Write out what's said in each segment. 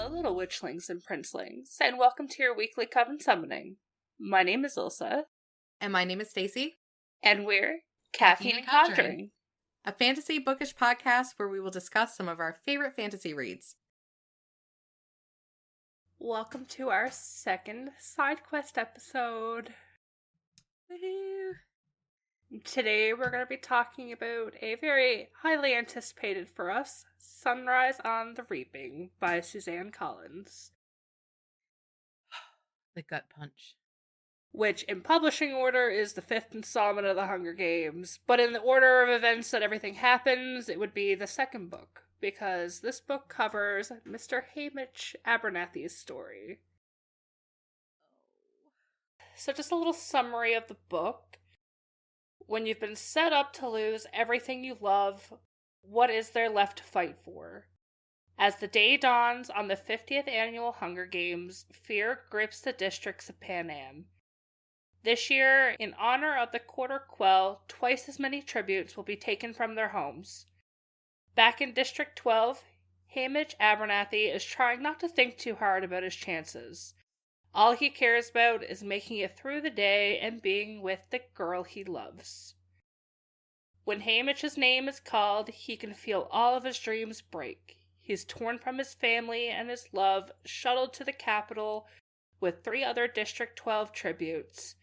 Hello, little witchlings and princelings, and welcome to your weekly Coven Summoning. My name is Ilsa. And my name is Stacy. And we're Caffeine and Conjuring, a fantasy bookish podcast where we will discuss some of our favorite fantasy reads. Welcome to our second Sidequest episode. Woohoo! Today we're going to be talking about a very highly anticipated for us, Sunrise on the Reaping by Suzanne Collins. The gut punch. Which, in publishing order, is the fifth installment of the Hunger Games, but in the order of events that everything happens, it would be the second book, because this book covers Mr. Hamish Abernathy's story. So just a little summary of the book. When you've been set up to lose everything you love, what is there left to fight for? As the day dawns on the 50th annual Hunger Games, fear grips the districts of Panem. This year, in honor of the Quarter Quell, twice as many tributes will be taken from their homes. Back in District 12, Hamish Abernathy is trying not to think too hard about his chances. All he cares about is making it through the day and being with the girl he loves. When Hamish's name is called, he can feel all of his dreams break. He's torn from his family and his love, shuttled to the capital with 3 other District 12 tributes.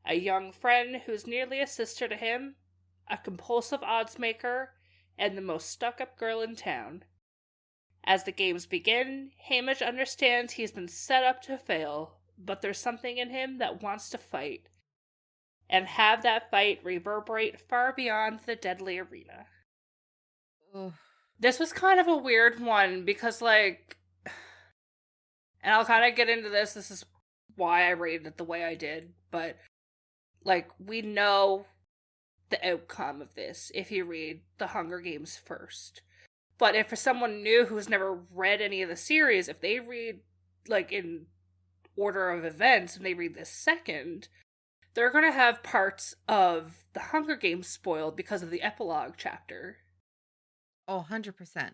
A young friend who's nearly a sister to him, a compulsive oddsmaker, and the most stuck-up girl in town. As the games begin, Hamish understands he's been set up to fail, but there's something in him that wants to fight, and have that fight reverberate far beyond the deadly arena. Ugh. This was kind of a weird one, because, and I'll kind of get into this is why I rated it the way I did, but, we know the outcome of this if you read The Hunger Games first. But if for someone new who's never read any of the series, if they read, in order of events, and they read this second, they're going to have parts of The Hunger Games spoiled because of the epilogue chapter. Oh, 100%.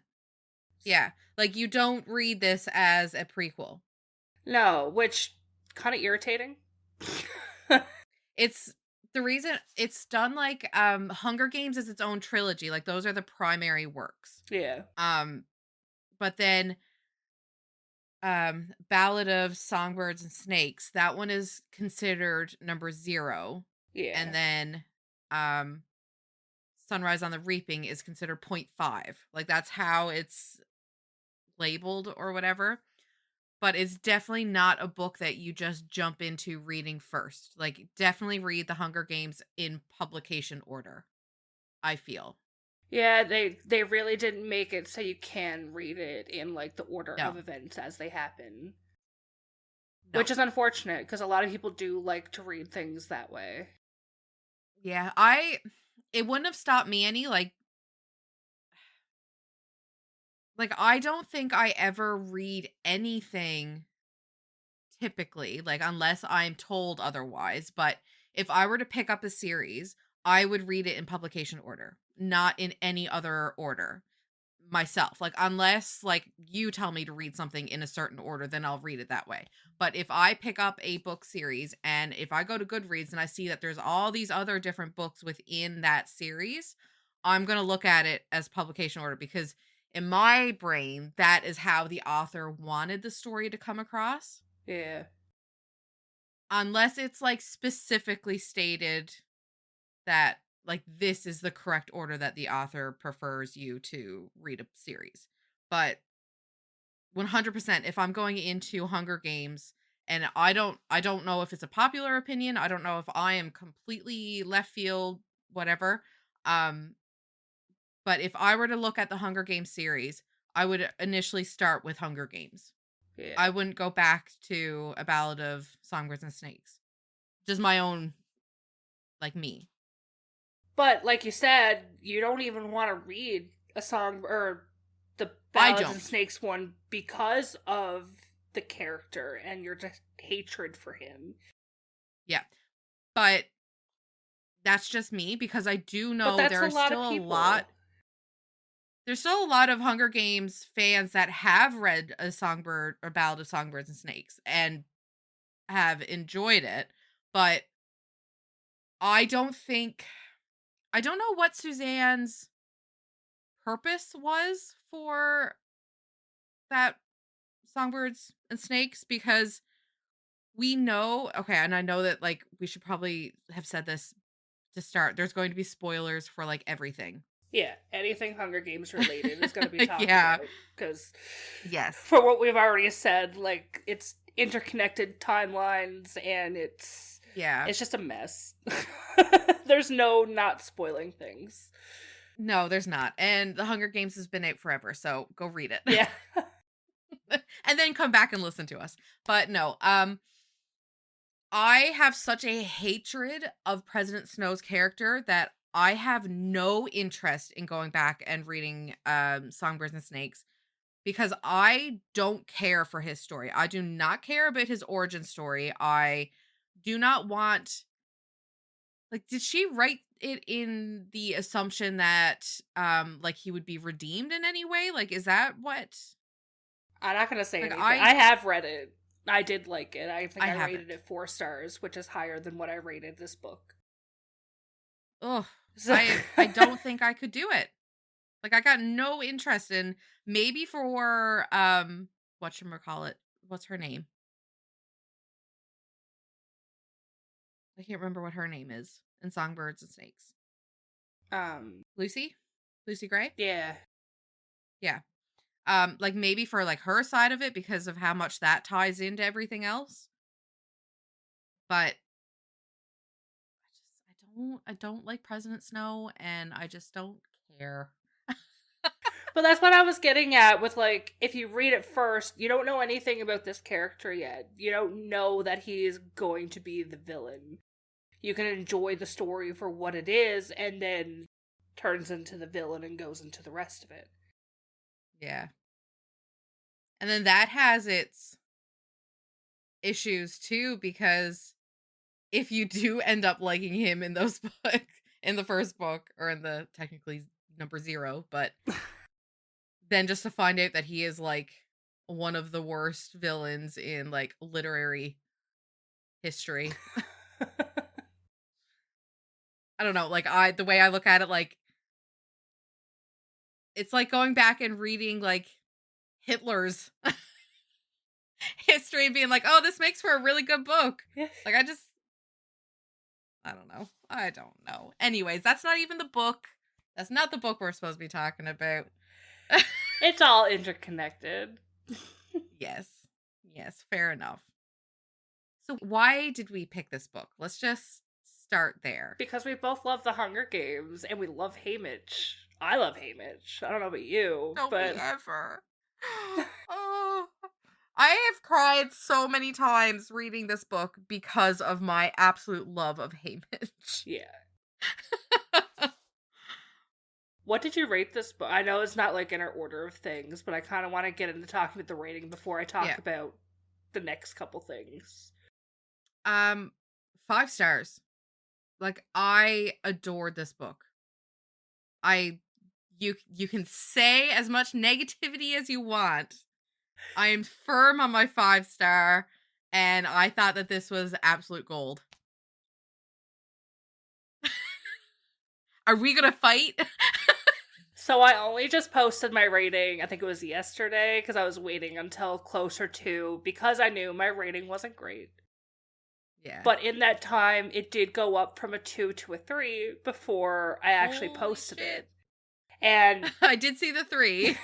Yeah, you don't read this as a prequel. No, which, kind of irritating. It's the reason it's done Hunger Games is its own trilogy. Those are the primary works. Yeah. But then Ballad of Songbirds and Snakes, that one is considered number 0. Yeah. And then Sunrise on the Reaping is considered 0.5. That's how it's labeled or whatever. But it's definitely not a book that you just jump into reading first. Definitely read The Hunger Games in publication order, I feel. Yeah, they really didn't make it so you can read it in, the order of events as they happen. No. Which is unfortunate, because a lot of people do like to read things that way. Yeah, it wouldn't have stopped me any, I don't think I ever read anything typically, unless I'm told otherwise. But if I were to pick up a series, I would read it in publication order, not in any other order myself. Unless, you tell me to read something in a certain order, then I'll read it that way. But if I pick up a book series and if I go to Goodreads and I see that there's all these other different books within that series, I'm going to look at it as publication order, because in my brain, that is how the author wanted the story to come across. Yeah. Unless it's specifically stated that this is the correct order that the author prefers you to read a series. But 100%, if I'm going into Hunger Games and I don't know if it's a popular opinion, I don't know if I am completely left field, whatever. But if I were to look at the Hunger Games series, I would initially start with Hunger Games. Yeah. I wouldn't go back to A Ballad of Songbirds and Snakes. Just my own, me. But, like you said, you don't even want to read a song or the Ballads and Snakes one because of the character and your just hatred for him. Yeah. But that's just me, because I do know there are still a lot. there's still a lot of Hunger Games fans that have read A Songbird or Ballad of Songbirds and Snakes and have enjoyed it, but I don't think I don't know what Suzanne's purpose was for that Songbirds and Snakes, because we know, okay, and I know that like we should probably have said this to start. There's going to be spoilers for like everything. Yeah, anything Hunger Games related is going to be talked Yeah. about, because Yes. for what we've already said, like, it's interconnected timelines, and it's just a mess. There's no not spoiling things. No, there's not. And The Hunger Games has been out forever, so go read it. Yeah. And then come back and listen to us. But no, I have such a hatred of President Snow's character that I have no interest in going back and reading Songbirds and Snakes, because I don't care for his story. I do not care about his origin story. I do not want, like, did she write it in the assumption that like he would be redeemed in any way? Like, is that what? I'm not going to say Like, anything. I have read it. I did like it. I think I rated it 4 stars, which is higher than what I rated this book. Ugh. I don't think I could do it. Like, I got no interest in, maybe for whatchamacallit, what's her name? I can't remember what her name is in Songbirds and Snakes. Lucy Gray. Yeah. Like maybe for like her side of it, because of how much that ties into everything else. But I don't like President Snow, and I just don't care. But that's what I was getting at with, like, if you read it first, you don't know anything about this character yet. You don't know that he is going to be the villain. You can enjoy the story for what it is, and then turns into the villain and goes into the rest of it. Yeah. And then that has its issues too, because if you do end up liking him in those books, in the first book, or in the technically number 0, but then just to find out that he is like one of the worst villains in like literary history. I don't know, like the way I look at it, like it's like going back and reading like Hitler's history and being like, oh, this makes for a really good book. Like, I don't know. Anyways, that's not even the book. That's not the book we're supposed to be talking about. It's all interconnected. Yes, fair enough. So why did we pick this book? Let's just start there. Because we both love the Hunger Games, and we love Haymitch. I love Haymitch. I don't know about you, Don't but we ever? Oh, I have cried so many times reading this book because of my absolute love of Haymitch. Yeah. What did you rate this book? I know it's not like in our order of things, but I kind of want to get into talking about the rating before I talk about the next couple things. 5 stars. Like, I adored this book. You can say as much negativity as you want. I am firm on my 5 star, and I thought that this was absolute gold. Are we gonna fight? So I only just posted my rating, I think it was yesterday, because I was waiting until closer to, because I knew my rating wasn't great. Yeah. But in that time, it did go up from a 2 to a 3 before I actually posted it. And I did see the 3.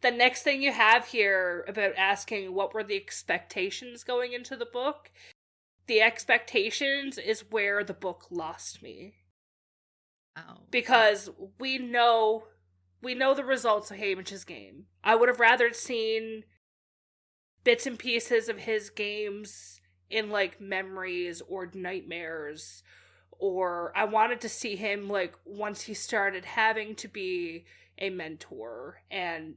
The next thing you have here about asking what were the expectations going into the book, the expectations is where the book lost me. Oh. Because we know the results of Haymitch's game. I would have rather seen bits and pieces of his games in, like, memories or nightmares, or I wanted to see him, like, once he started having to be a mentor, and,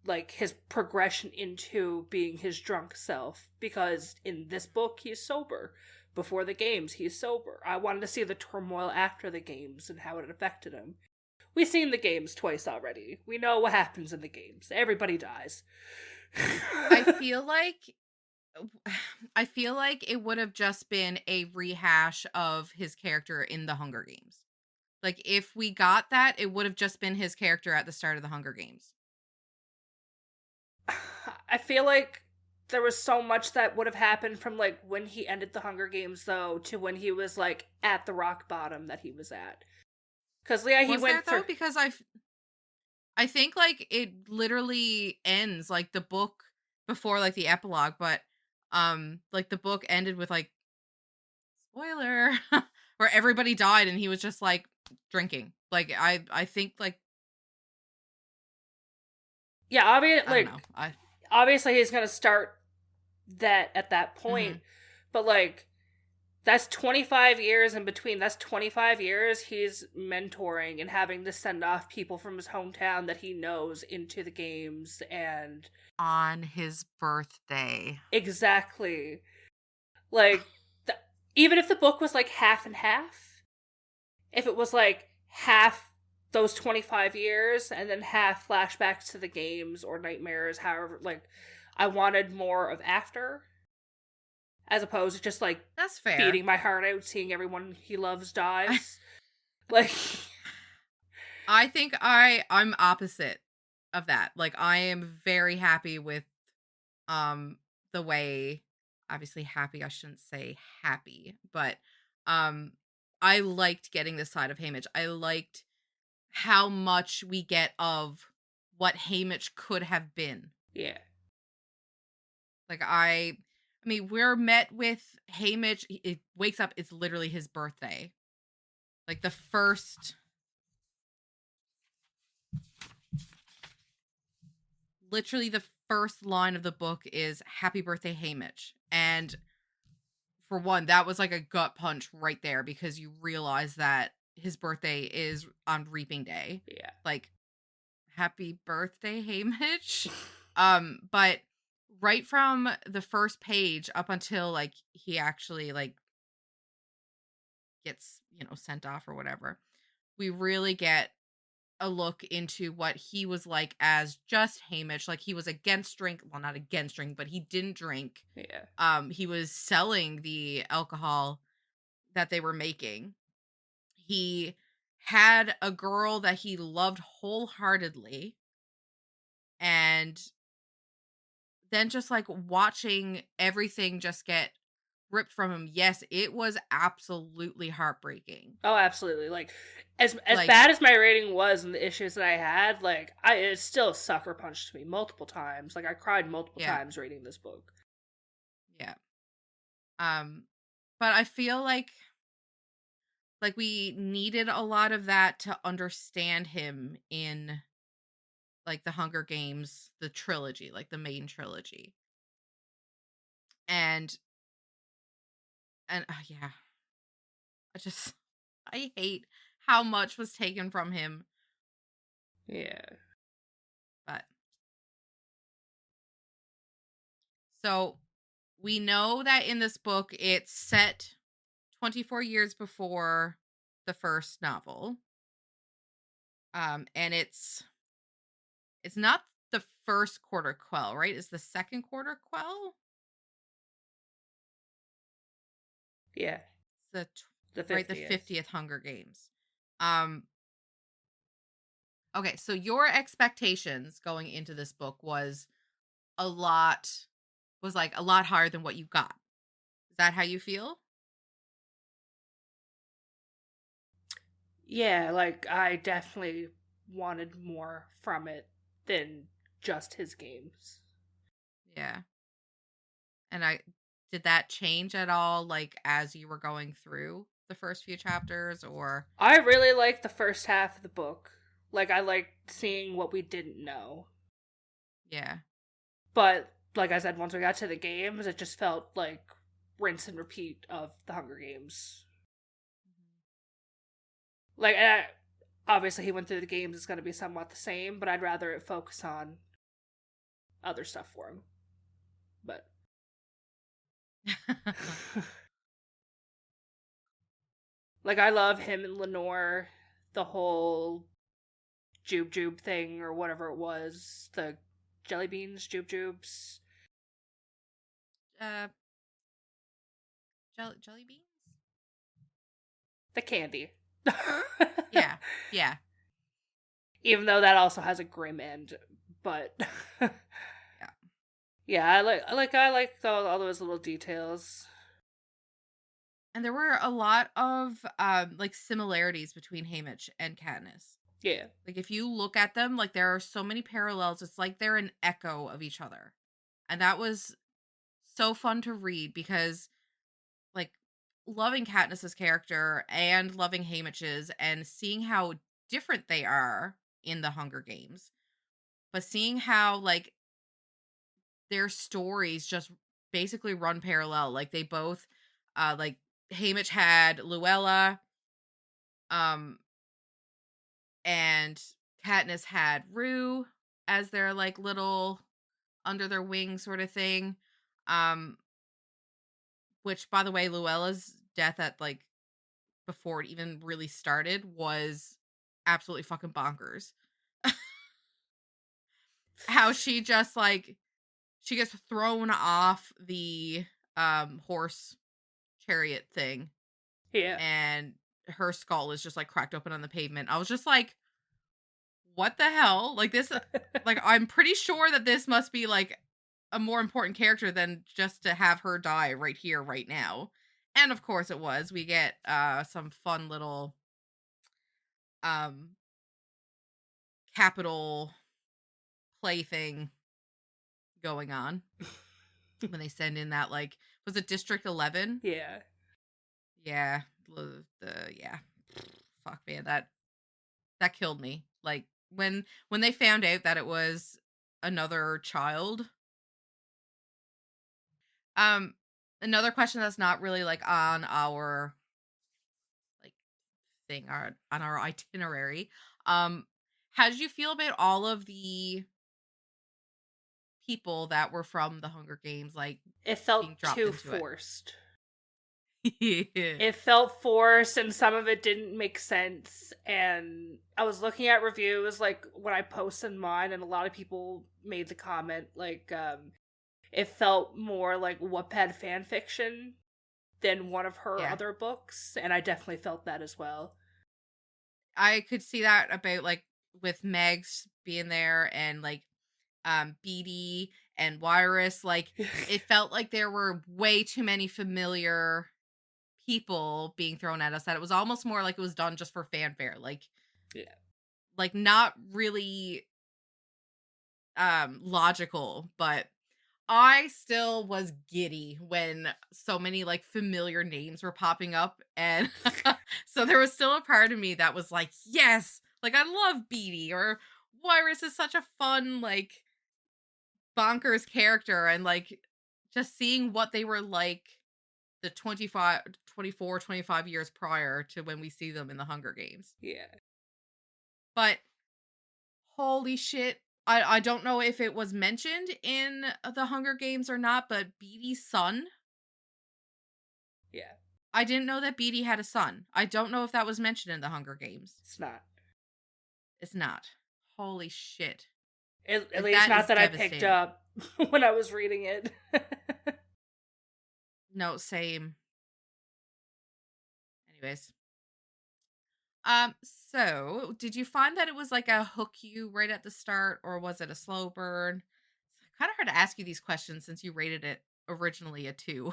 like, his progression into being his drunk self, because in this book, he's sober. Before the games, he's sober. I wanted to see the turmoil after the games and how it affected him. we've seen the games twice already. We know what happens in the games. Everybody dies. I feel like it would have just been a rehash of his character in the Hunger Games. Like, if we got that, it would have just been his character at the start of the Hunger Games. I feel like there was so much that would have happened from like when he ended the Hunger Games though to when he was like at the rock bottom that he was at. Because yeah, he Was went there through. though? Because I think like it literally ends like the book before like the epilogue, but like the book ended with like spoiler where everybody died and he was just like drinking. Like I think like Yeah, I don't know. obviously he's gonna start that at that point, but like that's 25 years in between. That's 25 years he's mentoring and having to send off people from his hometown that he knows into the games and on his birthday. exactly. Like even if the book was like half and half, if it was like half those 25 years and then half flashbacks to the games or nightmares, however, like I wanted more of after as opposed to just like That's fair. beating my heart out seeing everyone he loves dies. Like I think I'm opposite of that. Like I am very happy with the way, obviously happy, I shouldn't say happy, but um I liked getting this side of Haymitch. I liked how much we get of what Haymitch could have been. yeah. Like I mean, we're met with Haymitch. It wakes up. It's literally his birthday. Like literally the first line of the book is "Happy Birthday, Haymitch," and for one, that was like a gut punch right there because you realize that his birthday is on Reaping Day. Yeah. Like, happy birthday, Haymitch. But right from the first page up until like he actually like gets, sent off or whatever, we really get a look into what he was like as just Haymitch. Like he was against drink, well, not against drink, but he didn't drink. Yeah. He was selling the alcohol that they were making. He had a girl that he loved wholeheartedly, and then just like watching everything just get ripped from him. Yes, it was absolutely heartbreaking. Oh, absolutely. Like as Like, bad as my rating was and the issues that I had, like it still sucker punched me multiple times. Like I cried multiple times reading this book. Yeah. But I feel like we needed a lot of that to understand him in like the Hunger Games, the trilogy, like the main trilogy. And yeah, I hate how much was taken from him. Yeah. But so we know that in this book it's set 24 years before the first novel. And it's not the first quarter quell, right? It's the second quarter quell. Yeah. The 50th. Right, the 50th Hunger Games. Okay, so your expectations going into this book was like a lot higher than what you got. Is that how you feel? Yeah, like I definitely wanted more from it than just his games. Yeah. And did that change at all like as you were going through the first few chapters, or I really liked the first half of the book. Like I liked seeing what we didn't know. yeah. But like I said, once we got to the games, it just felt like rinse and repeat of the Hunger Games. Like, obviously, he went through the games; it's going to be somewhat the same. But I'd rather it focus on other stuff for him. But like, I love him and Lenore. The whole jube thing or whatever it was. The jelly beans, jubes. Jelly beans? The candy. Yeah. Yeah. Even though that also has a grim end, but Yeah. Yeah, I like all those little details. And there were a lot of like similarities between Haymitch and Katniss. Yeah. Like if you look at them, like there are so many parallels. It's like they're an echo of each other. And that was so fun to read because like loving Katniss's character and loving Haymitch's and seeing how different they are in the Hunger Games, but seeing how like their stories just basically run parallel. Like they both like Haymitch had Luella, um, and Katniss had Rue as their like little under their wing sort of thing. Um, which by the way, Luella's death at like before it even really started was absolutely fucking bonkers. How she just like she gets thrown off the horse chariot thing Yeah. and her skull is just like cracked open on the pavement. I was just like, what the hell? Like this like I'm pretty sure that this must be like a more important character than just to have her die right here right now. And of course it was. We get some fun little um capital play thing going on when they send in that like was it District 11? Yeah. Yeah, yeah. Fuck man, that killed me. Like when they found out that it was another child. Um Another question that's not really like on our like thing on our itinerary. How did you feel about all of the people that were from the Hunger Games like It being felt dropped too into it? forced. Yeah. It felt forced and some of it didn't make sense. And I was looking at reviews like when I posted mine and a lot of people made the comment like it felt more like Wattpad fan fiction than one of her Yeah. other books, and I definitely felt that as well. I could see that about like with Megs being there and like Beatty and Wirus. Like it felt like there were way too many familiar people being thrown at us that it was almost more like it was done just for fanfare. Yeah. Like not really logical, but I still was giddy when so many like familiar names were popping up and so there was still a part of me that was like, yes, like I love Beatty or Wirus is such a fun like bonkers character and like just seeing what they were like the 25 years prior to when we see them in the Hunger Games. Yeah. But holy shit. I don't know if it was mentioned in the Hunger Games or not, but Beatty's son. Yeah. I didn't know that Beatty had a son. I don't know if that was mentioned in the Hunger Games. It's not. It's not. Holy shit. At Like, least that not is that I picked devastating. up when I was reading it. No, same. Anyways. So did you find that it was like a hook you right at the start, or was it a slow burn? It's kind of hard to ask you these questions since you rated it originally a 2.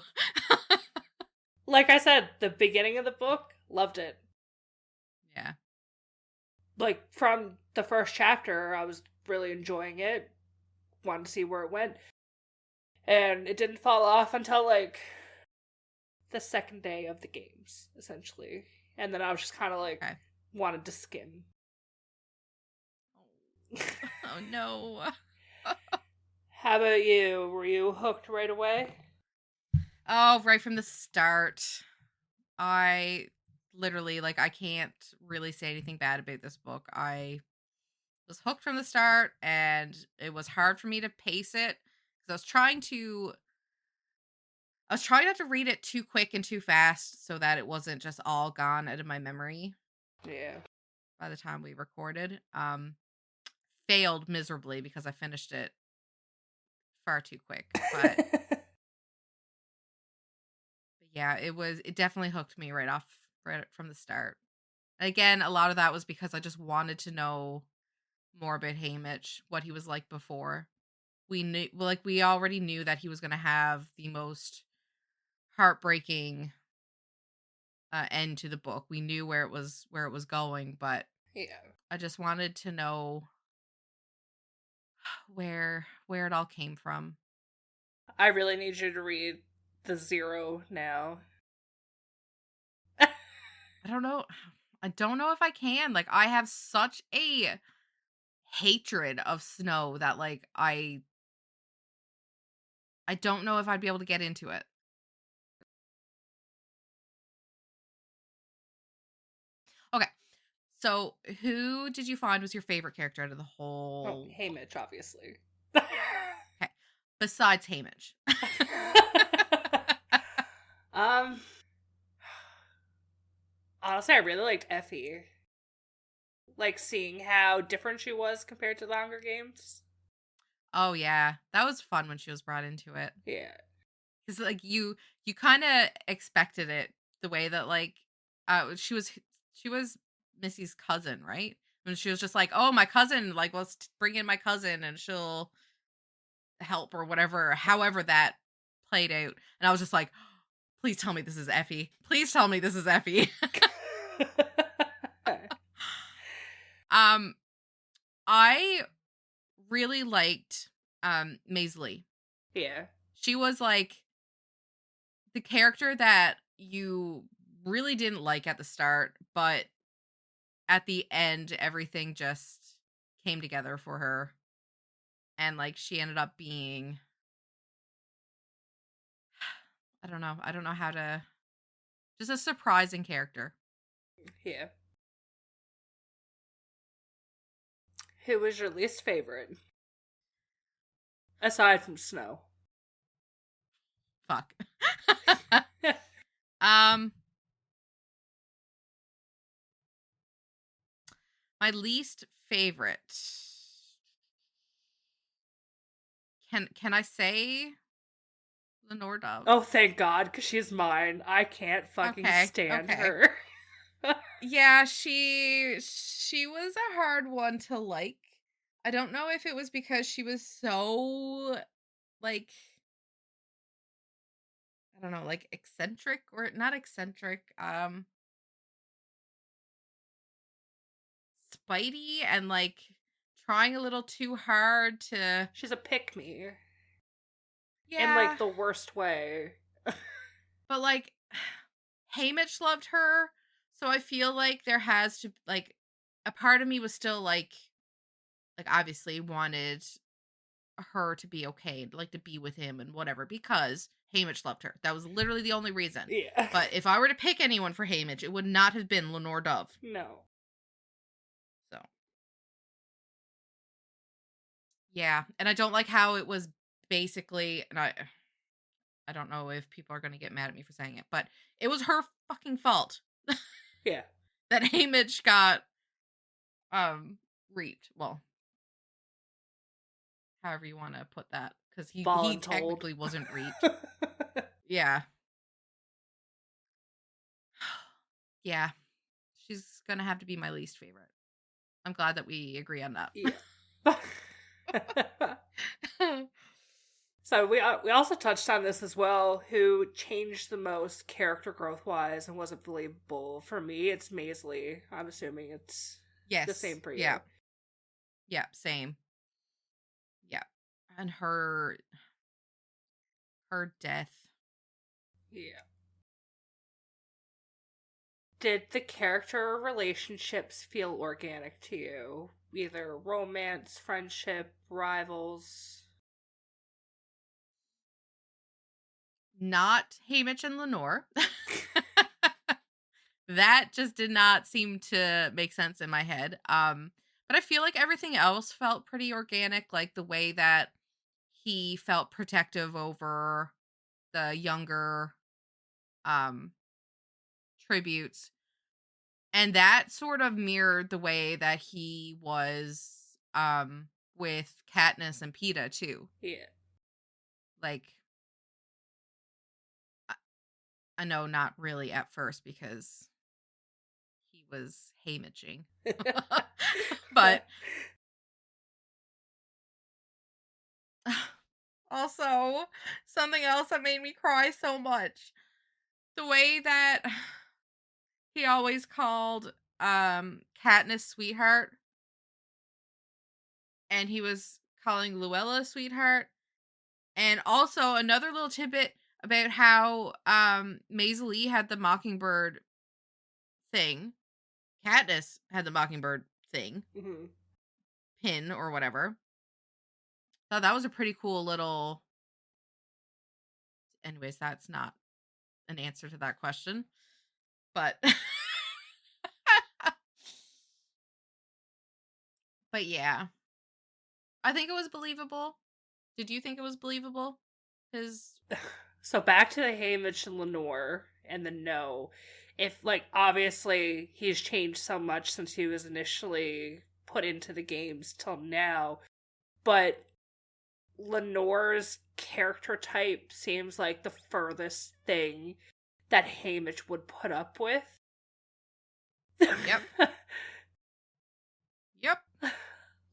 Like I said, the beginning of the book, loved it. Yeah. Like from the first chapter, I was really enjoying it. Wanted to see where it went. And it didn't fall off until like the second day of the games, essentially. And then I was just kind of like, Okay. wanted to skim. Oh no. How about you? Were you hooked right away? Oh, right from the start. I literally like I can't really say anything bad about this book. I was hooked from the start and it was hard for me to pace it because I was trying not to read it too quick and too fast so that it wasn't just all gone out of my memory Yeah. by the time we recorded. failed miserably because I finished it far too quick. But yeah, it definitely hooked me right from the start. And again, a lot of that was because I just wanted to know more about Haymitch, what he was like before. We already knew that he was going to have the most heartbreaking end to the book. We knew where it was going, but yeah. I just wanted to know where it all came from. I really need you to read the Zero now. I don't know. I don't know if I can. Like, I have such a hatred of snow that like I don't know if I'd be able to get into it. Okay. So, who did you find was your favorite character out of the whole Haymitch, obviously. Okay. Besides Haymitch. Honestly, I really liked Effie. Like seeing how different she was compared to the Hunger Games. Oh yeah, that was fun when she was brought into it. Yeah. Cuz like you kind of expected it the way that like she was Missy's cousin, right? And she was just like, "Oh, my cousin, like let's bring in my cousin and she'll help or whatever, however that played out." And I was just like, "Please tell me this is Effie. Please tell me this is Effie." I really liked Maisley. Yeah. She was like the character that you really didn't like at the start, but at the end everything just came together for her. And like she ended up being I don't know how to just a surprising character. Yeah. Who was your least favorite? Aside from Snow. Fuck. um my least favorite. Can I say Lenore Dove? Oh, thank God, because she's mine. I can't fucking stand her. Yeah, she was a hard one to like. I don't know if it was because she was so like I don't know, like eccentric or not eccentric, spidey and like trying a little too hard to She's a pick-me. Yeah. In like the worst way. But like Haymitch loved her, so I feel like there has to like a part of me was still like obviously wanted her to be okay, like to be with him and whatever, because Haymitch loved her. That was literally the only reason. Yeah. But if I were to pick anyone for Haymitch, it would not have been Lenore Dove. No. So. Yeah, and I don't like how it was basically, and I don't know if people are going to get mad at me for saying it, but it was her fucking fault. Yeah. That Haymitch got reaped. Well, however you want to put that, because he technically wasn't reaped. Yeah. Yeah. She's gonna have to be my least favorite. I'm glad that we agree on that. Yeah. So we also touched on this as well. Who changed the most character growth wise and wasn't believable? For me, it's Maisley. I'm assuming it's the same for you. Yeah. Yeah. Same. Yeah. And her death. Yeah. Did the character relationships feel organic to you? Either romance, friendship, rivals? Not Haymitch and Lenore. That just did not seem to make sense in my head. But I feel like everything else felt pretty organic, like the way that he felt protective over the younger tributes. And that sort of mirrored the way that he was with Katniss and Peeta too. Yeah. Like, I know not really at first because he was haymaging. But also, something else that made me cry so much. The way that he always called Katniss sweetheart, and he was calling Luella sweetheart. And also another little tidbit about how Maisie Lee had the mockingbird thing. Katniss had the mockingbird thing. Mm-hmm. Pin or whatever. So that was a pretty cool little. Anyways, that's not an answer to that question. But but yeah. I think it was believable. Did you think it was believable? Because So back to the Haymitch and Lenore and the no. If, like, obviously he's changed so much since he was initially put into the games till now, but Lenore's character type seems like the furthest thing that Haymitch would put up with. Yep. Yep.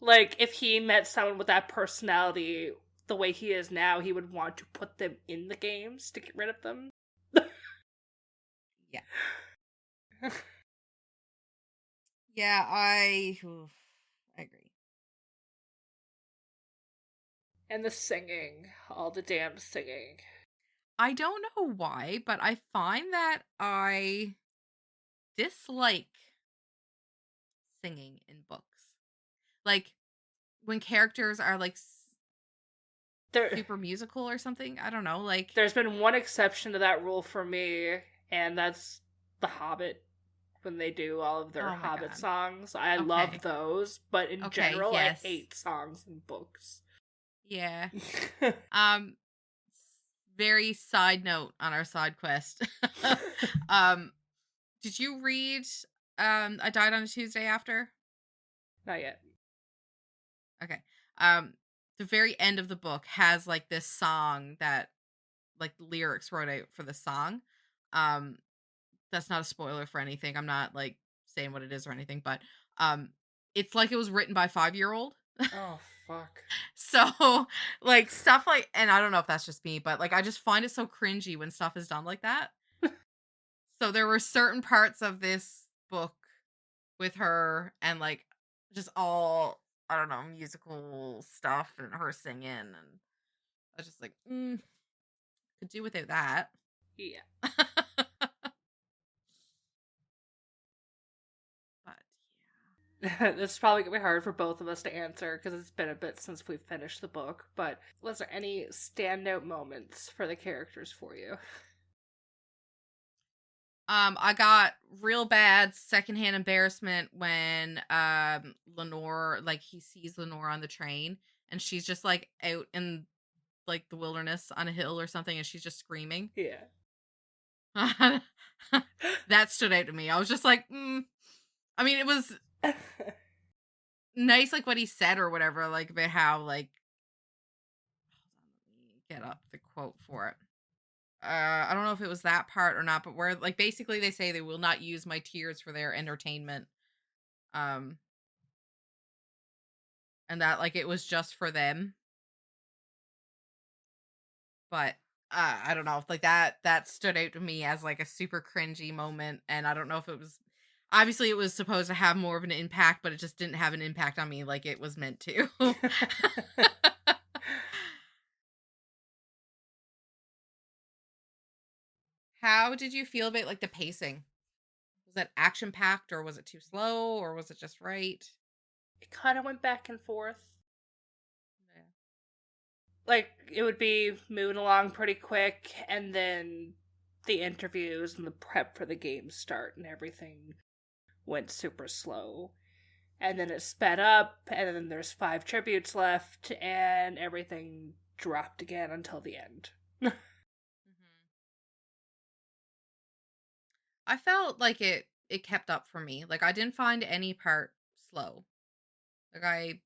Like, if he met someone with that personality the way he is now, he would want to put them in the games to get rid of them. Yeah. Yeah, I agree. And the singing. All the damn singing. I don't know why, but I find that I dislike singing in books. Like when characters are like super musical or something. I don't know. Like there's been one exception to that rule for me, and that's The Hobbit. When they do all of their Hobbit songs, I love those, but in general, yes. I hate songs in books. Yeah. Very side note on our side quest. Did you read I Died on a Tuesday After? Not yet. Okay. The very end of the book has like this song that like the lyrics wrote out for the song. That's not a spoiler for anything. I'm not like saying what it is or anything, but it's like it was written by a 5-year-old. Oh fuck. So like stuff like, and I don't know if that's just me, but like I just find it so cringy when stuff is done like that. So there were certain parts of this book with her and like just all, I don't know, musical stuff and her singing, and I was just like, could do without that. Yeah. But yeah. This is probably gonna be hard for both of us to answer because it's been a bit since we've finished the book, but was there any standout moments for the characters for you? I got real bad secondhand embarrassment when Lenore, like he sees Lenore on the train and she's just like out in like the wilderness on a hill or something and she's just screaming. Yeah. That stood out to me. I was just like, I mean, it was nice, like what he said or whatever, like about how like, hold on, let me get up the quote for it. I don't know if it was that part or not, but where like basically they say they will not use my tears for their entertainment. And that like it was just for them. But I don't know, like that stood out to me as like a super cringy moment, and I don't know if it was, obviously it was supposed to have more of an impact, but it just didn't have an impact on me like it was meant to. How did you feel about like the pacing? Was that action packed or was it too slow or was it just right? It kind of went back and forth. Yeah. Like it would be moving along pretty quick, and then the interviews and the prep for the game start and everything went super slow. And then it sped up, and then there's 5 tributes left, and everything dropped again until the end. I felt like it kept up for me. Like I didn't find any part slow. Like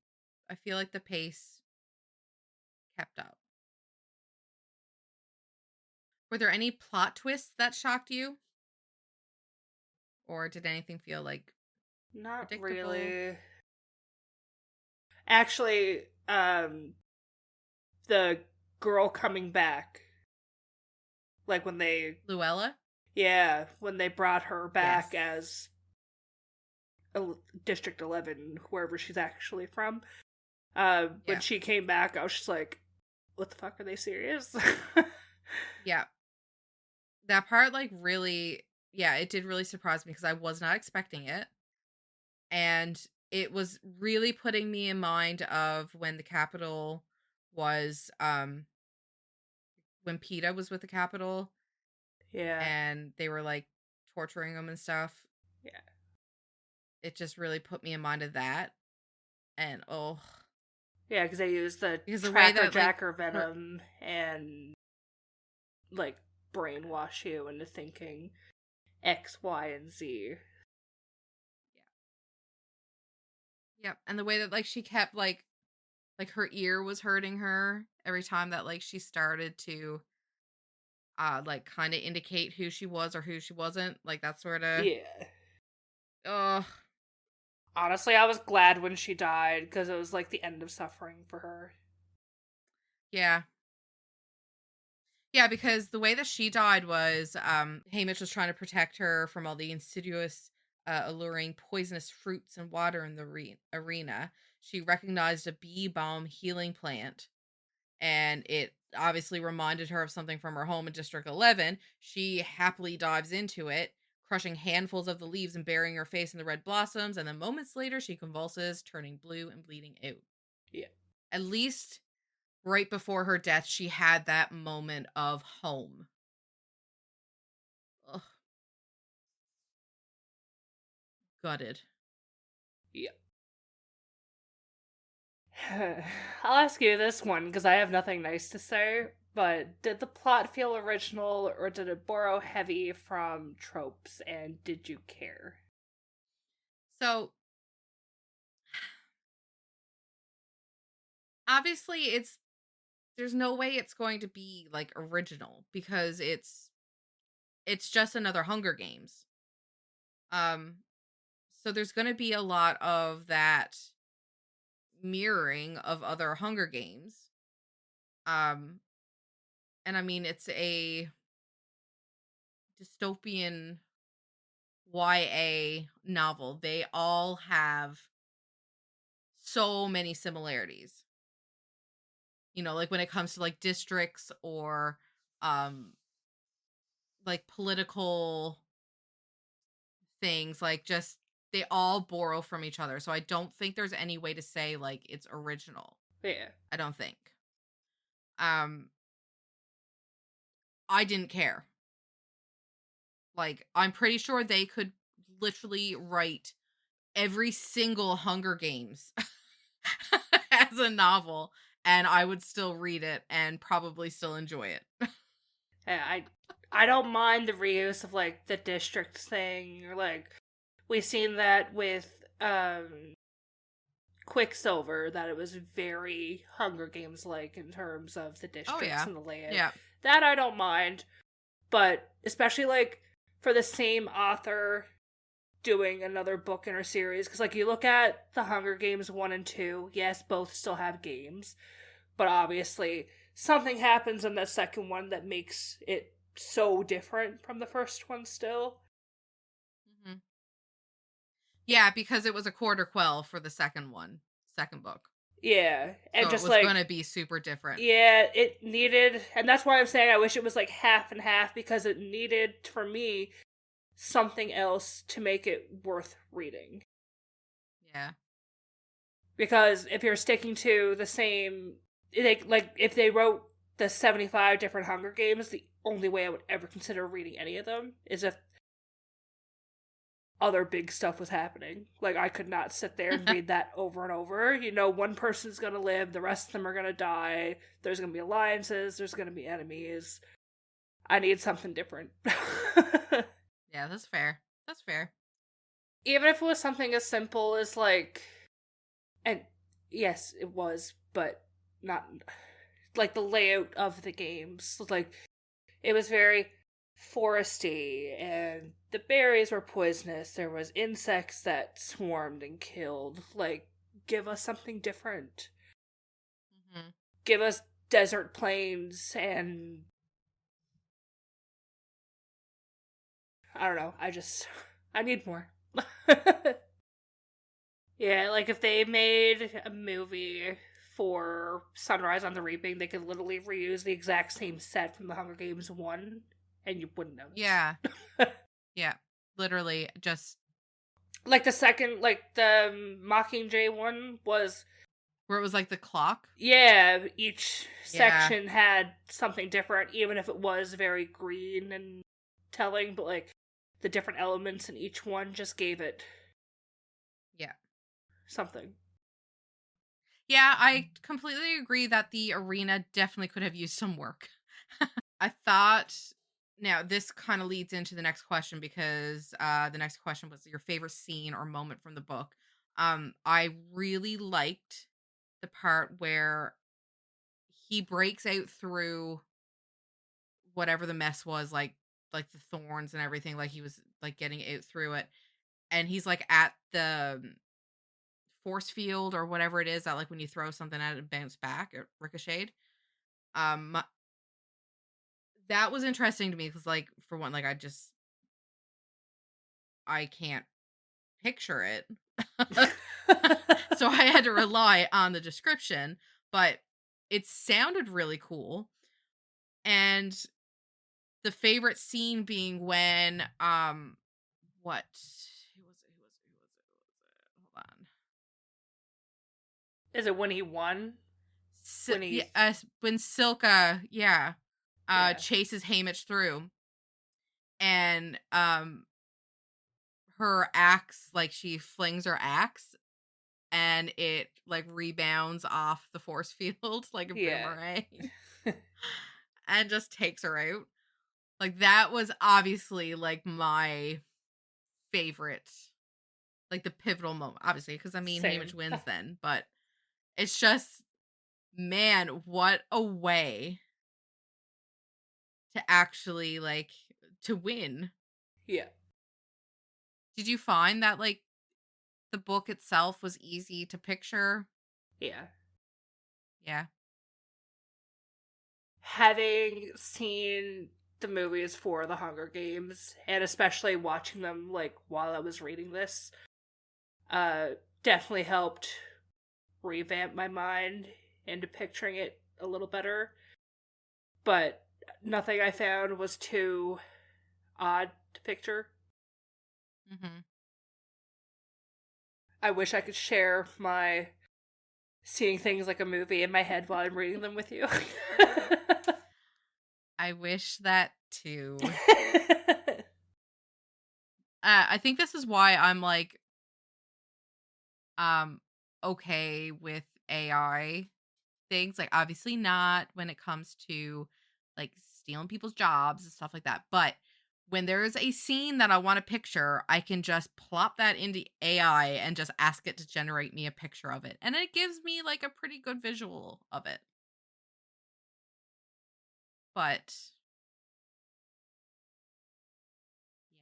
I feel like the pace kept up. Were there any plot twists that shocked you? Or did anything feel like Not predictable? really. Actually, the girl coming back, like when they, Luella? yeah, when they brought her back Yes. as District 11, wherever she's actually from. When Yeah. she came back, I was just like, what the fuck, are they serious? Yeah. That part, like, really, yeah, it did really surprise me because I was not expecting it. And it was really putting me in mind of when the Capitol was, when PETA was with the Capitol Yeah. and they were, like, torturing them and stuff. Yeah. It just really put me in mind of that. And, oh, Yeah, because they used the because the way tracker that, like, jacker her, venom and, like, brainwash you into thinking X, Y, and Z. yeah. Yep, and the way that, like, she kept, like her ear was hurting her every time that, like, she started to like kind of indicate who she was or who she wasn't, like that sort of. Yeah. Oh, Honestly, I was glad when she died because it was like the end of suffering for her. yeah. Yeah, because the way that she died was Hamish was trying to protect her from all the insidious alluring poisonous fruits and water in the arena. She recognized a bee balm healing plant, and it obviously reminded her of something from her home in District 11. She happily dives into it, crushing handfuls of the leaves and burying her face in the red blossoms, and then moments later she convulses, turning blue and bleeding out. Yeah. At least right before her death, she had that moment of home. Ugh, gutted. Yeah. I'll ask you this one because I have nothing nice to say, but did the plot feel original or did it borrow heavy from tropes and did you care? So obviously it's there's no way it's going to be like original because it's just another Hunger Games. Um so there's going to be a lot of that mirroring of other Hunger Games. Um and I mean it's a dystopian YA novel. They all have so many similarities. You know, like when it comes to like districts or um like political things, like just they all borrow from each other. So I don't think there's any way to say like it's original. Yeah. I don't think. Um I didn't care. Like I'm pretty sure they could literally write every single Hunger Games as a novel and I would still read it and probably still enjoy it. Yeah, I don't mind the reuse of like the district thing or like we've seen that with Quicksilver, that it was very Hunger Games like in terms of the Oh districts yeah. and the layout. Yeah. That I don't mind, but especially like for the same author doing another book in her series, because like you look at the Hunger Games 1 and 2, yes, both still have games, but obviously something happens in the second one that makes it so different from the first one still. Mhm. Yeah, because it was a quarter quell for the second book. Yeah, and So it just was going like, to be super different. yeah, it needed, and that's why I'm saying I wish it was like half and half, because it needed, for me, something else to make it worth reading. Yeah. Because if you're sticking to the same, like if they wrote the 75 different Hunger Games, the only way I would ever consider reading any of them is if other big stuff was happening. Like I could not sit there and read that over and over. You know, one person's gonna live, the rest of them are gonna die. There's gonna be alliances. There's gonna be enemies. I need something different. Yeah, that's fair. That's fair. Even if it was something as simple as like, and yes, it was, but not like the layout of the games. Like, it was very foresty, and the berries were poisonous. There was insects that swarmed and killed. Like, give us something different. Mm-hmm. Give us desert plains and I don't know. I need more. Yeah, like if they made a movie for Sunrise on the Reaping, they could literally reuse the exact same set from the Hunger Games 1 and you wouldn't notice. Yeah. Yeah. Literally just Like the second, like the Mockingjay one was, where it was like the clock. yeah, each Yeah. section had something different, even if it was very green and telling, but like the different elements in each one just gave it Yeah. something. Yeah, I completely agree that the arena definitely could have used some work. I thought now this kind of leads into the next question because the next question was your favorite scene or moment from the book. I really liked the part where he breaks out through whatever the mess was, like the thorns and everything, like he was like getting out through it, and he's like at the force field or whatever it is that like when you throw something at it, it bounce back or ricocheted. Um, that was interesting to me because, like, for one, like I can't picture it, so I had to rely on the description, but it sounded really cool. And the favorite scene being when what who was it? Hold on. Is it when he won? When Yeah, he, when Silka, yeah, yeah, chases Haymitch through, and her axe, like she flings her axe, and it like rebounds off the force field like a yeah. boomerang, and just takes her out. Like that was obviously like my favorite, like the pivotal moment, obviously, because I mean Haymitch Same. wins then, but it's just, man, what a way to actually like to win. Yeah, Did you find that like the book itself was easy to picture? yeah. Yeah. Having seen the movies for the Hunger Games, and especially watching them like while I was reading this, uh, definitely helped revamp my mind into picturing it a little better. But nothing I found was too odd to picture. Mm-hmm. I wish I could share my seeing things like a movie in my head while I'm reading them with you. I wish that too. I think this is why I'm like um okay with AI things. Like obviously not when it comes to like stealing people's jobs and stuff like that. But when there's a scene that I want to picture, I can just plop that into AI and just ask it to generate me a picture of it. And it gives me like a pretty good visual of it. But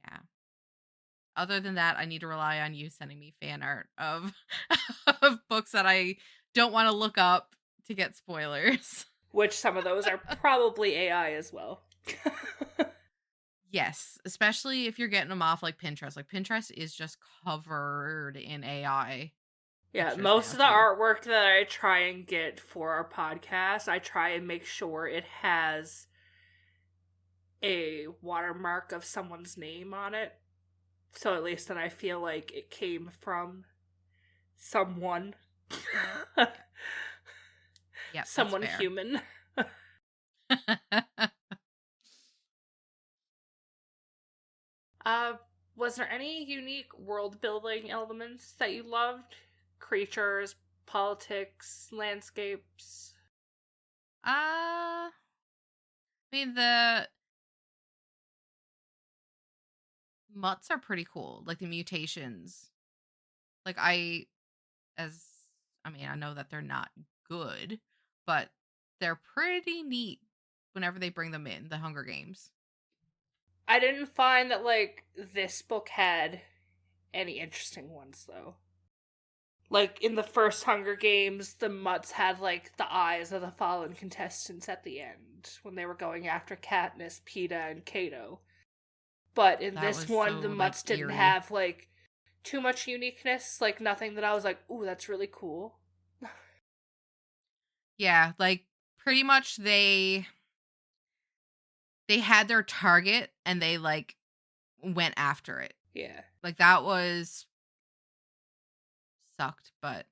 yeah. Other than that, I need to rely on you sending me fan art of of books that I don't want to look up to get spoilers. Which some of those are probably AI as well. Yes, especially if you're getting them off like Pinterest. Like Pinterest is just covered in AI Yeah, pictures most now of the too. artwork that I try and get for our podcast, I try and make sure it has a watermark of someone's name on it. So at least then I feel like it came from someone. Yeah. Yep, that's Someone fair. human. Uh, was there any unique world building elements that you loved? Creatures, politics, landscapes? I mean the mutts are pretty cool, like the mutations. Like I as I mean, I know that they're not good, but they're pretty neat whenever they bring them in, the Hunger Games. I didn't find that, like, this book had any interesting ones, though. Like, in the first Hunger Games, the Mutts had, like, the eyes of the fallen contestants at the end when they were going after Katniss, Peeta, and Cato. But in That this was one, the so, like, Mutts didn't eerie. have, like, too much uniqueness. Like, nothing that I was like, ooh, that's really cool. Yeah, like, pretty much they had their target and they, like, went after it. Yeah. Like, that was sucked, but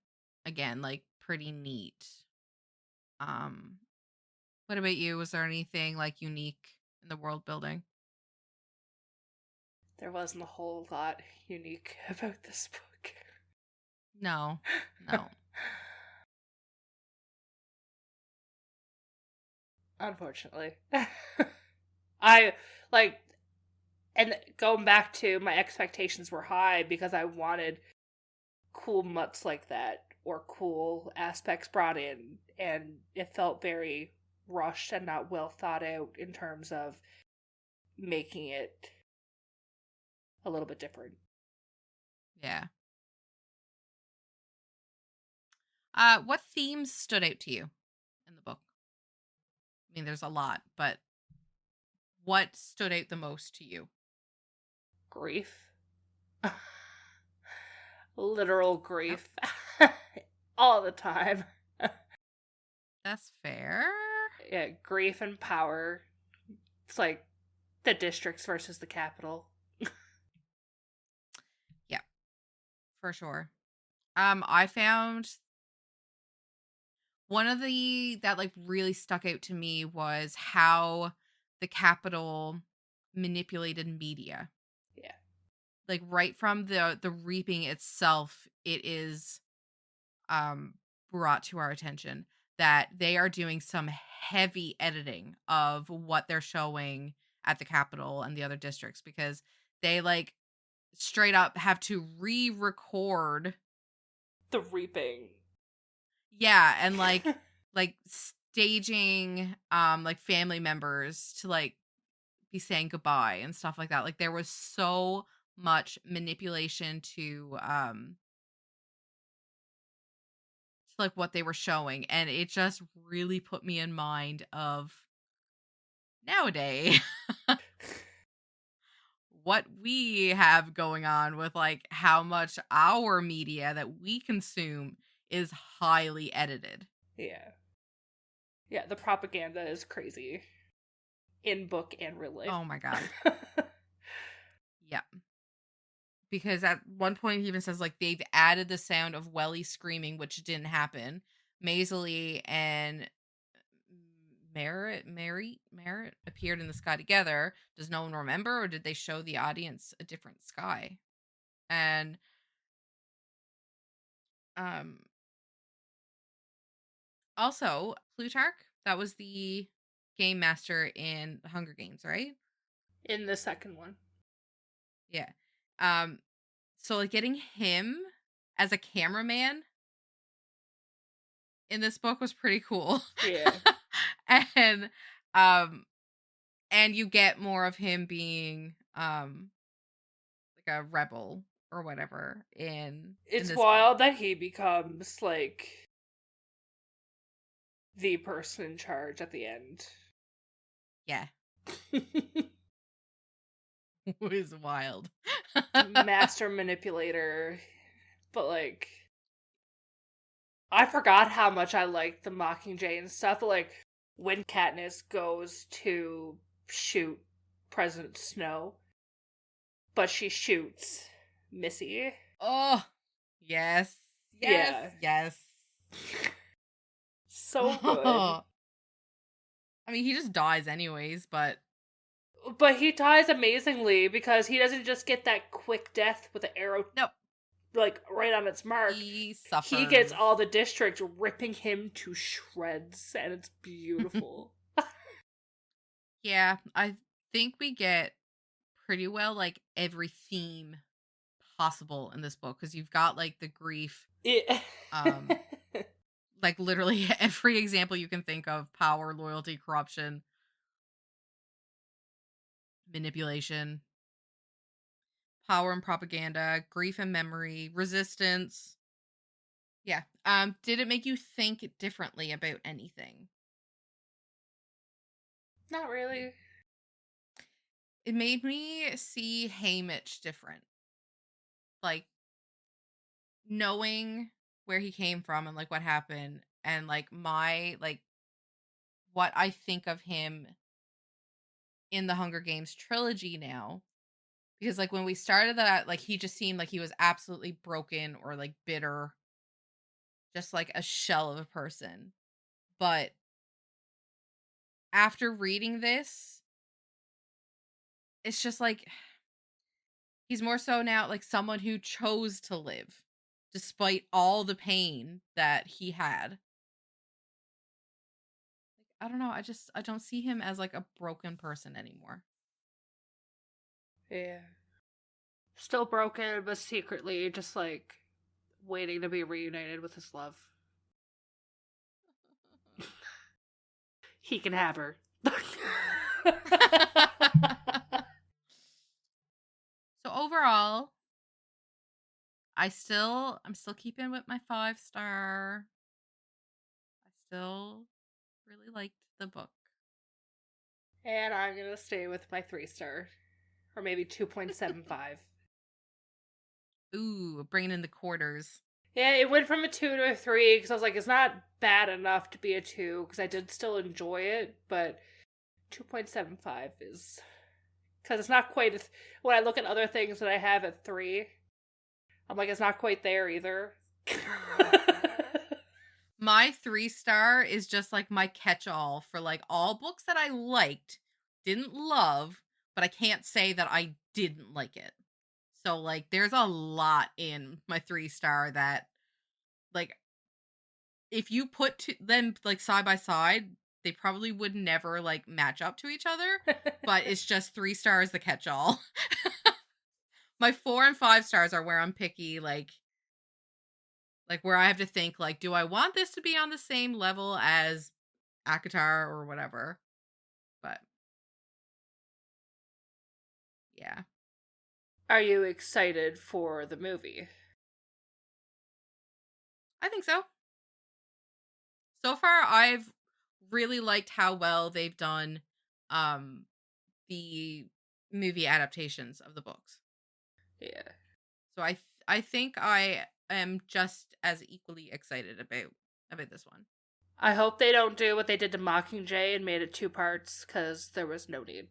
again, like, pretty neat. Um, what about you? Was there anything, like, unique in the world building? There wasn't a whole lot unique about this book. No. No. Unfortunately. I, like, and going back to my expectations were high because I wanted cool mutts like that or cool aspects brought in, and it felt very rushed and not well thought out in terms of making it a little bit different. Yeah. What themes stood out to you in the book? I mean, there's a lot, but what stood out the most to you? Grief. Literal Yep, grief. All the time. that's fair. Yeah, grief and power. It's like the districts versus the capital. Yeah, for sure. I found one of the that like really stuck out to me was how the Capitol manipulated media. Yeah. Like right from the reaping itself, it is um brought to our attention that they are doing some heavy editing of what they're showing at the Capitol and the other districts because they like straight up have to re-record. The reaping. Yeah, and like staging like family members to like be saying goodbye and stuff like that. Like there was so much manipulation to like what they were showing, and it just really put me in mind of nowadays what we have going on with like how much our media that we consume is highly edited. Yeah. Yeah, the propaganda is crazy. In book and real life. Oh my god. Yeah. Because at one point he even says like they've added the sound of Welly screaming, which didn't happen. Maisley and Merritt appeared in the sky together. Does no one remember, or did they show the audience a different sky? And um also Plutarch, that was the game master in the Hunger Games, right? In the second one. Yeah. So like getting him as a cameraman in this book was pretty cool. Yeah. and um and you get more of him being like a rebel or whatever in It's this book. wild that he becomes, like, the person in charge at the end. Yeah. Was wild. Master manipulator. But, like, I forgot how much I liked the Mockingjay and stuff. But, like, when Katniss goes to shoot President Snow, but she shoots Missy. Oh, yes. Yes. Yeah. Yes. So good. I mean, he just dies anyways, but But he dies amazingly because he doesn't just get that quick death with the arrow, nope. like, right on its mark. He suffers. He gets all the district ripping him to shreds, and it's beautiful. Yeah, I think we get pretty well like every theme possible in this book because you've got like the grief Yeah. um like literally every example you can think of: power, loyalty, corruption, manipulation, power and propaganda, grief and memory, resistance. Yeah. Did it make you think differently about anything? Not really. It made me see Haymitch different. Like, knowing where he came from and like what happened, and like my like what I think of him in the Hunger Games trilogy now. Because like when we started that, like he just seemed like he was absolutely broken or like bitter, just like a shell of a person. But after reading this, it's just like he's more so now like someone who chose to live despite all the pain that he had. I don't know, I don't see him as like a broken person anymore. Yeah. Still broken, but secretly just like waiting to be reunited with his love. He can have her. So overall, I'm still keeping with my 5-star. I still really liked the book. And I'm gonna stay with my 3-star. Or maybe 2.75. Ooh, bringing in the quarters. Yeah, it went from a 2 to a 3 because I was like, it's not bad enough to be a 2 because I did still enjoy it, but 2.75 is because it's not quite as when I look at other things that I have at 3, I'm like, it's not quite there either. My 3-star is just like my catch-all for like all books that I liked, didn't love, but I can't say that I didn't like it. So like there's a lot in my 3-star that like if you put them like side by side, they probably would never like match up to each other, but it's just 3 stars the catch-all. My 4 and 5 stars are where I'm picky, like where I have to think like, do I want this to be on the same level as Akatar or whatever? But yeah. Are you excited for the movie? I think so. So far I've really liked how well they've done the movie adaptations of the books. Yeah. So I think I am just as equally excited about this one. I hope they don't do what they did to Mockingjay and made it 2 parts because there was no need.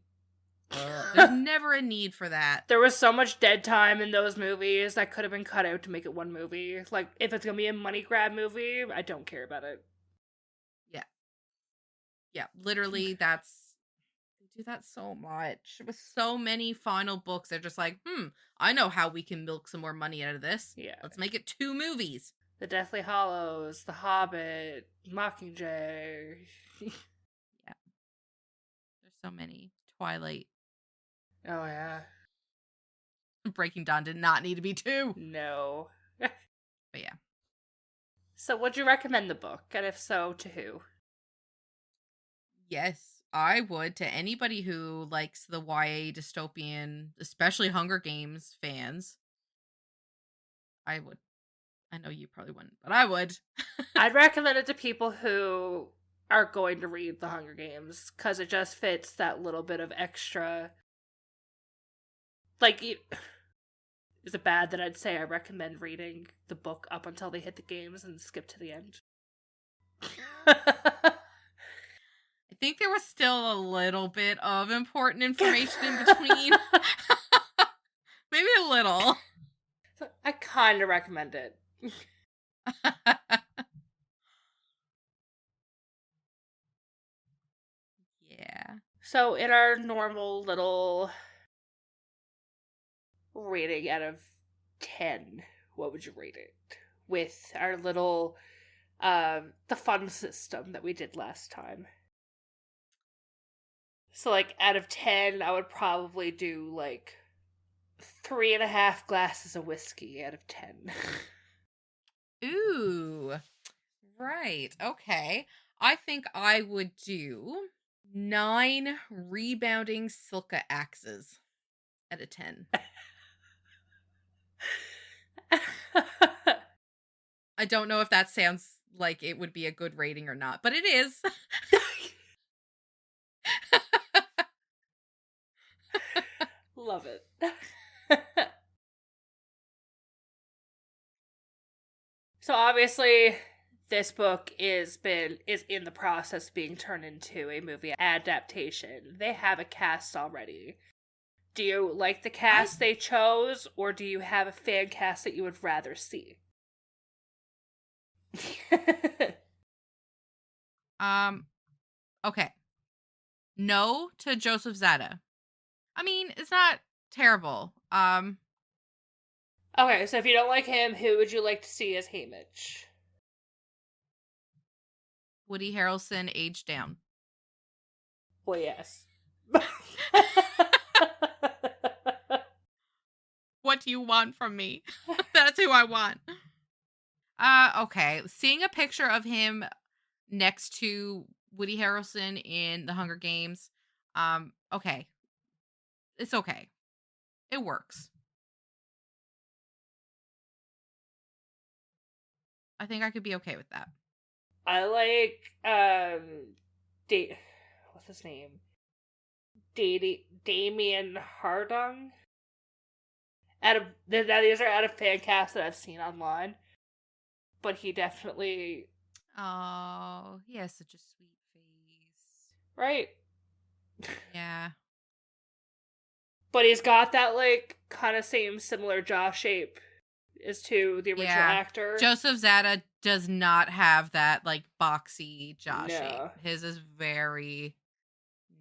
There's never a need for that. There was so much dead time in those movies that could have been cut out to make it one movie. Like, if it's gonna be a money grab movie, I don't care about it. Yeah. Yeah, literally they do that so much. With so many final books, they're just like, I know how we can milk some more money out of this. Yeah. Let's make it 2 movies. The Deathly Hallows, The Hobbit, Mockingjay. Yeah. There's so many. Twilight. Oh, yeah. Breaking Dawn did not need to be 2. No. But yeah. So, would you recommend the book? And if so, to who? Yes, I would to anybody who likes the YA dystopian, especially Hunger Games fans. I would. I know you probably wouldn't, but I would. I'd recommend it to people who are going to read The Hunger Games because it just fits that little bit of extra. Like, is it bad that I'd say I recommend reading the book up until they hit the games and skip to the end? I think there was still a little bit of important information in between. Maybe a little. So I kind of recommend it. Yeah. So, in our normal little rating out of 10, what would you rate it? With our little, the fun system that we did last time. So, like, out of 10, I would probably do, like, 3.5 glasses of whiskey out of 10. Ooh. Right. Okay. I think I would do 9 rebounding Silka axes out of 10. I don't know if that sounds like it would be a good rating or not, but it is. Love it. So obviously this book is in the process of being turned into a movie adaptation. They have a cast already. Do you like the I cast they chose, or do you have a fan cast that you would rather see? Okay. No to Joseph Zada. I mean, it's not terrible. Okay, so if you don't like him, who would you like to see as Haymitch? Woody Harrelson aged down. Well, yes. What do you want from me? That's who I want. Okay. Seeing a picture of him next to Woody Harrelson in The Hunger Games. Okay. It's okay. It works. I think I could be okay with that. I like what's his name? Damien Hardung. These are out of fan casts that I've seen online, but he definitely Oh, he has such a sweet face. right. Yeah. But he's got that like kind of same similar jaw shape as to the original actor. Joseph Zada does not have that like boxy jaw shape. No. His is very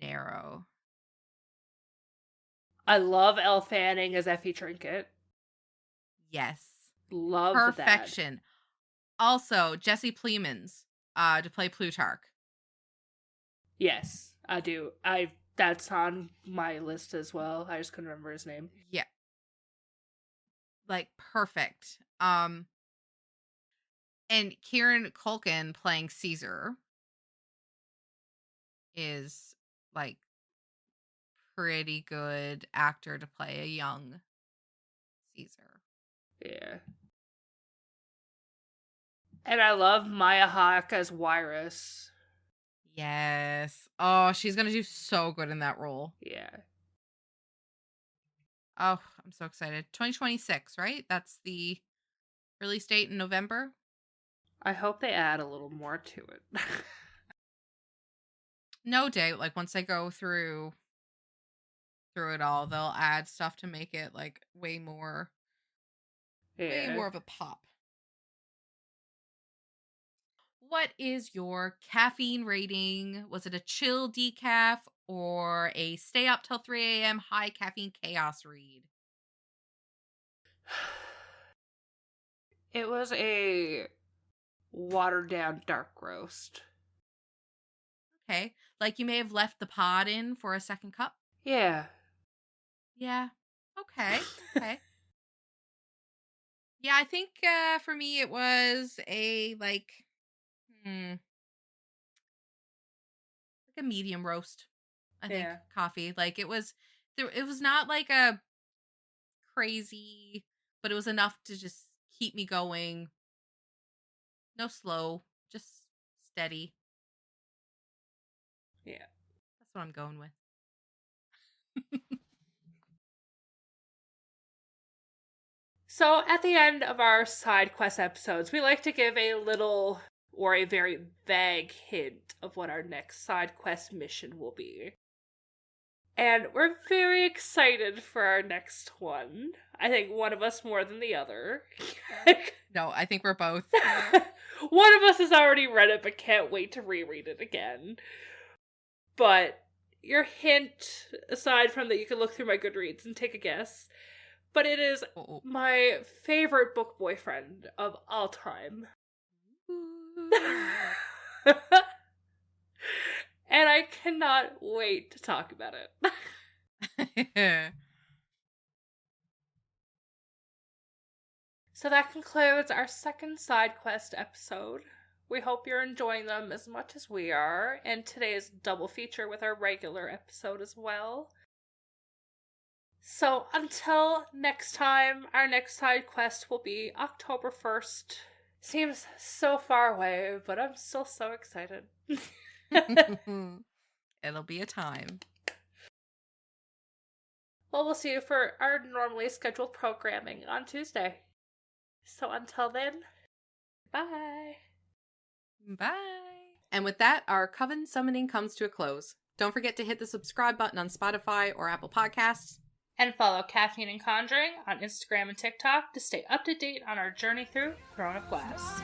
narrow. I love Elle Fanning as Effie Trinket. Yes. Love Perfection. That. Also, Jesse Plemons to play Plutarch. Yes, I do. That's on my list as well. I just couldn't remember his name. Yeah. Like perfect. And Kieran Culkin playing Caesar is like pretty good actor to play a young Caesar. Yeah. And I love Maya Hawke as Wyrus. Yes. Oh, she's gonna do so good in that role. Yeah. Oh, I'm so excited. 2026, right? That's the release date in November. I hope they add a little more to it. No doubt, like once they go through it all, they'll add stuff to make it like way more of a pop. What is your caffeine rating? Was it a chill decaf or a stay up till 3 a.m. high caffeine chaos read? It was a watered down dark roast. Okay. Like you may have left the pod in for a second cup? Yeah. Yeah. Okay. Okay. Yeah, I think for me it was a like a medium roast. I think coffee. Like it was not like a crazy, but it was enough to just keep me going. No slow, just steady. Yeah. That's what I'm going with. So, at the end of our side quest episodes, we like to give a little or a very vague hint of what our next side quest mission will be. And we're very excited for our next one. I think one of us more than the other. No, I think we're both. One of us has already read it but can't wait to reread it again. But your hint, aside from that you can look through my Goodreads and take a guess, but it is my favorite book boyfriend of all time. And I cannot wait to talk about it. So that concludes our second side quest episode. We hope you're enjoying them as much as we are, and today's double feature with our regular episode as well. So until next time, our next side quest will be October 1st. Seems so far away, but I'm still so excited. It'll be a time. Well, we'll see you for our normally scheduled programming on Tuesday. So until then, bye. Bye. And with that, our Coven summoning comes to a close. Don't forget to hit the subscribe button on Spotify or Apple Podcasts. And follow Caffeine and Conjuring on Instagram and TikTok to stay up to date on our journey through Throne of Glass.